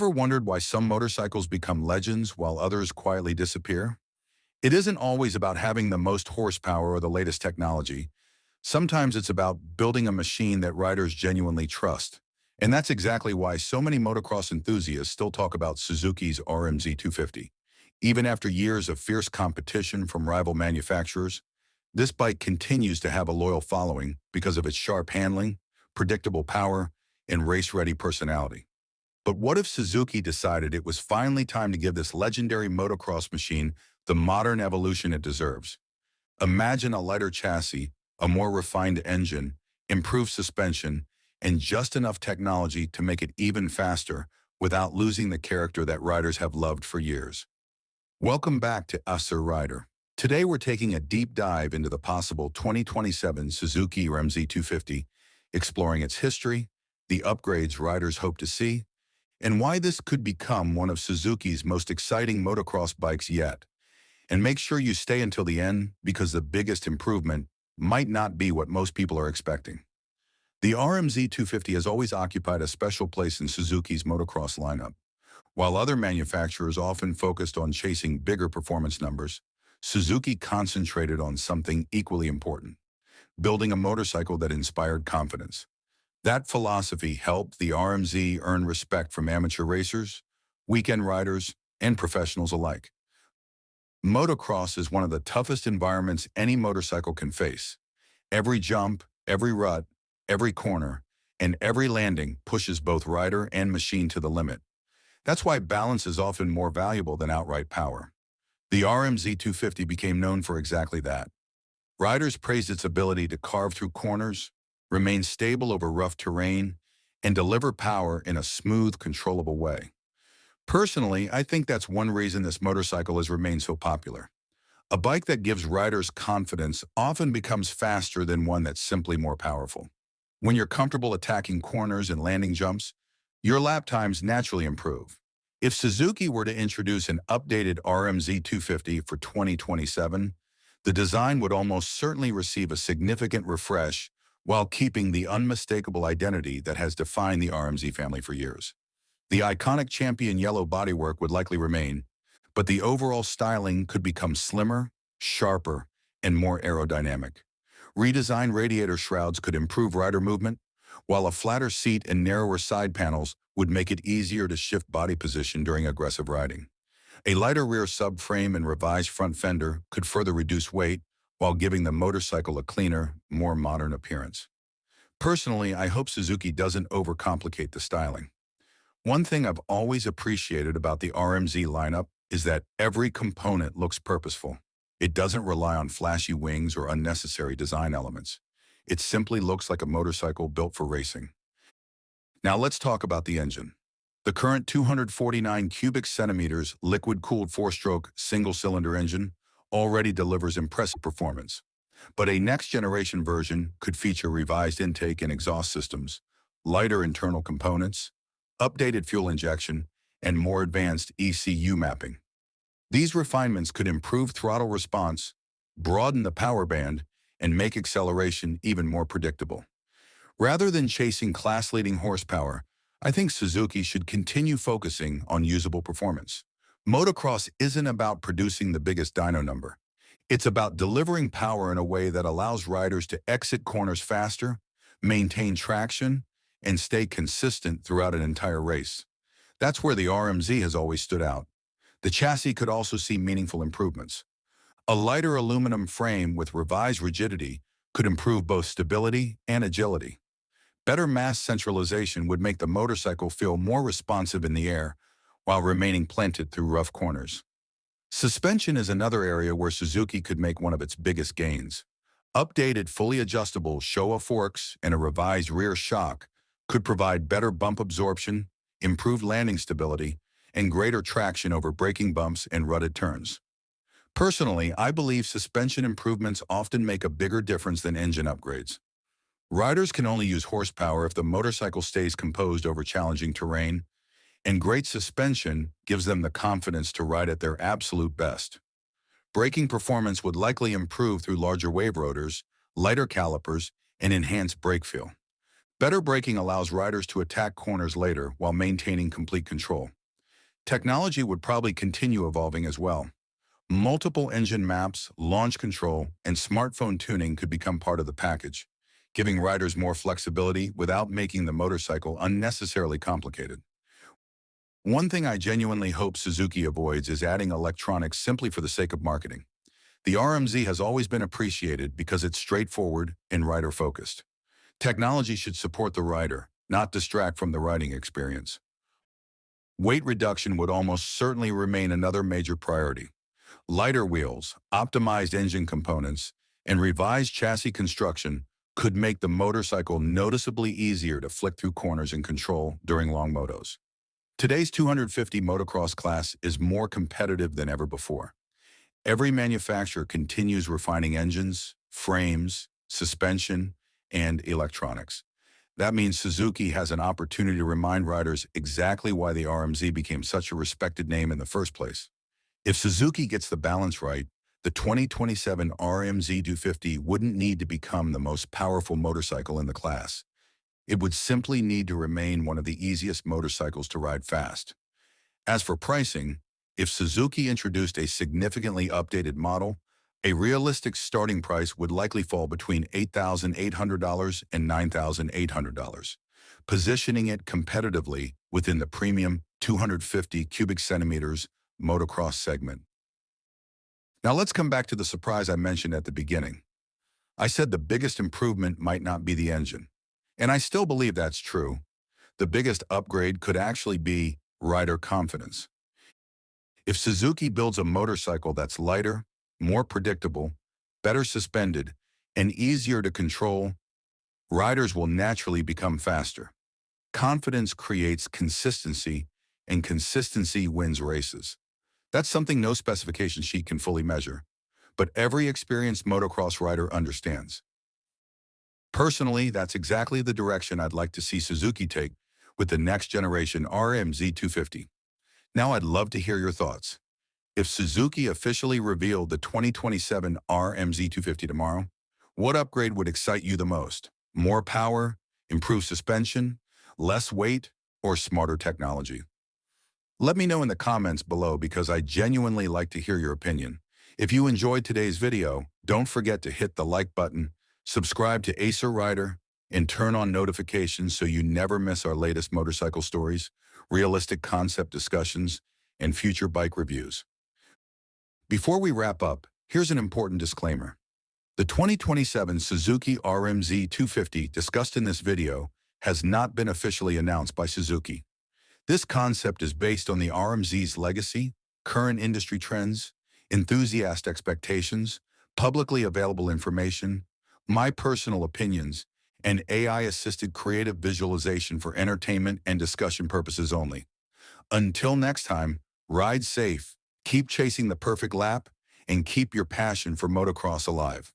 ever wondered why some motorcycles become legends while others quietly disappear? It isn't always about having the most horsepower or the latest technology. Sometimes it's about building a machine that riders genuinely trust. And that's exactly why so many motocross enthusiasts still talk about Suzuki's RM-Z250. Even after years of fierce competition from rival manufacturers, this bike continues to have a loyal following because of its sharp handling, predictable power, and race-ready personality. But what if Suzuki decided it was finally time to give this legendary motocross machine the modern evolution it deserves? Imagine a lighter chassis, a more refined engine, improved suspension, and just enough technology to make it even faster without losing the character that riders have loved for years. Welcome back to Us Sir Rider. Today we're taking a deep dive into the possible 2027 Suzuki RM-Z250, exploring its history, the upgrades riders hope to see, and why this could become one of Suzuki's most exciting motocross bikes yet. And make sure you stay until the end because the biggest improvement might not be what most people are expecting. The RM-Z250 has always occupied a special place in Suzuki's motocross lineup. While other manufacturers often focused on chasing bigger performance numbers, Suzuki concentrated on something equally important: building a motorcycle that inspired confidence. That philosophy helped the RM-Z earn respect from amateur racers, weekend riders, and professionals alike. Motocross is one of the toughest environments any motorcycle can face. Every jump, every rut, every corner, and every landing pushes both rider and machine to the limit. That's why balance is often more valuable than outright power. The RM-Z250 became known for exactly that. Riders praised its ability to carve through corners, remain stable over rough terrain, and deliver power in a smooth, controllable way. Personally, I think that's one reason this motorcycle has remained so popular. A bike that gives riders confidence often becomes faster than one that's simply more powerful. When you're comfortable attacking corners and landing jumps, your lap times naturally improve. If Suzuki were to introduce an updated RM-Z250 for 2027, the design would almost certainly receive a significant refresh while keeping the unmistakable identity that has defined the RM-Z family for years. The iconic champion yellow bodywork would likely remain, but the overall styling could become slimmer, sharper, and more aerodynamic. Redesigned radiator shrouds could improve rider movement, while a flatter seat and narrower side panels would make it easier to shift body position during aggressive riding. A lighter rear subframe and revised front fender could further reduce weight while giving the motorcycle a cleaner, more modern appearance. Personally, I hope Suzuki doesn't overcomplicate the styling. One thing I've always appreciated about the RM-Z lineup is that every component looks purposeful. It doesn't rely on flashy wings or unnecessary design elements. It simply looks like a motorcycle built for racing. Now let's talk about the engine. The current 249 cubic centimeters liquid-cooled four-stroke single-cylinder engine already delivers impressive performance. But a next-generation version could feature revised intake and exhaust systems, lighter internal components, updated fuel injection, and more advanced ECU mapping. These refinements could improve throttle response, broaden the power band, and make acceleration even more predictable. Rather than chasing class-leading horsepower, I think Suzuki should continue focusing on usable performance. Motocross isn't about producing the biggest dyno number. It's about delivering power in a way that allows riders to exit corners faster, maintain traction, and stay consistent throughout an entire race. That's where the RM-Z has always stood out. The chassis could also see meaningful improvements. A lighter aluminum frame with revised rigidity could improve both stability and agility. Better mass centralization would make the motorcycle feel more responsive in the air while remaining planted through rough corners. Suspension is another area where Suzuki could make one of its biggest gains. Updated fully adjustable Showa forks and a revised rear shock could provide better bump absorption, improved landing stability, and greater traction over braking bumps and rutted turns. Personally, I believe suspension improvements often make a bigger difference than engine upgrades. Riders can only use horsepower if the motorcycle stays composed over challenging terrain, and great suspension gives them the confidence to ride at their absolute best. Braking performance would likely improve through larger wave rotors, lighter calipers, and enhanced brake feel. Better braking allows riders to attack corners later while maintaining complete control. Technology would probably continue evolving as well. Multiple engine maps, launch control, and smartphone tuning could become part of the package, giving riders more flexibility without making the motorcycle unnecessarily complicated. One thing I genuinely hope Suzuki avoids is adding electronics simply for the sake of marketing. The RM-Z has always been appreciated because it's straightforward and rider-focused. Technology should support the rider, not distract from the riding experience. Weight reduction would almost certainly remain another major priority. Lighter wheels, optimized engine components, and revised chassis construction could make the motorcycle noticeably easier to flick through corners and control during long motos. Today's 250 motocross class is more competitive than ever before. Every manufacturer continues refining engines, frames, suspension, and electronics. That means Suzuki has an opportunity to remind riders exactly why the RM-Z became such a respected name in the first place. If Suzuki gets the balance right, the 2027 RM-Z250 wouldn't need to become the most powerful motorcycle in the class. It would simply need to remain one of the easiest motorcycles to ride fast. As for pricing, if Suzuki introduced a significantly updated model, a realistic starting price would likely fall between $8,800 and $9,800, positioning it competitively within the premium 250 cubic centimeters motocross segment. Now let's come back to the surprise I mentioned at the beginning. I said the biggest improvement might not be the engine, and I still believe that's true. The biggest upgrade could actually be rider confidence. If Suzuki builds a motorcycle that's lighter, more predictable, better suspended, and easier to control, riders will naturally become faster. Confidence creates consistency, and consistency wins races. That's something no specification sheet can fully measure, but every experienced motocross rider understands. Personally, that's exactly the direction I'd like to see Suzuki take with the next generation RM-Z250. Now I'd love to hear your thoughts. If Suzuki officially revealed the 2027 RM-Z250 tomorrow, what upgrade would excite you the most? More power, improved suspension, less weight, or smarter technology? Let me know in the comments below because I genuinely like to hear your opinion. If you enjoyed today's video, don't forget to hit the like button, subscribe to Acer Rider, and turn on notifications so you never miss our latest motorcycle stories, realistic concept discussions, and future bike reviews. Before we wrap up, here's an important disclaimer. The 2027 Suzuki RM-Z250 discussed in this video has not been officially announced by Suzuki. This concept is based on the RM-Z's legacy, current industry trends, enthusiast expectations, publicly available information, my personal opinions, and AI-assisted creative visualization for entertainment and discussion purposes only. Until next time, ride safe, keep chasing the perfect lap, and keep your passion for motocross alive.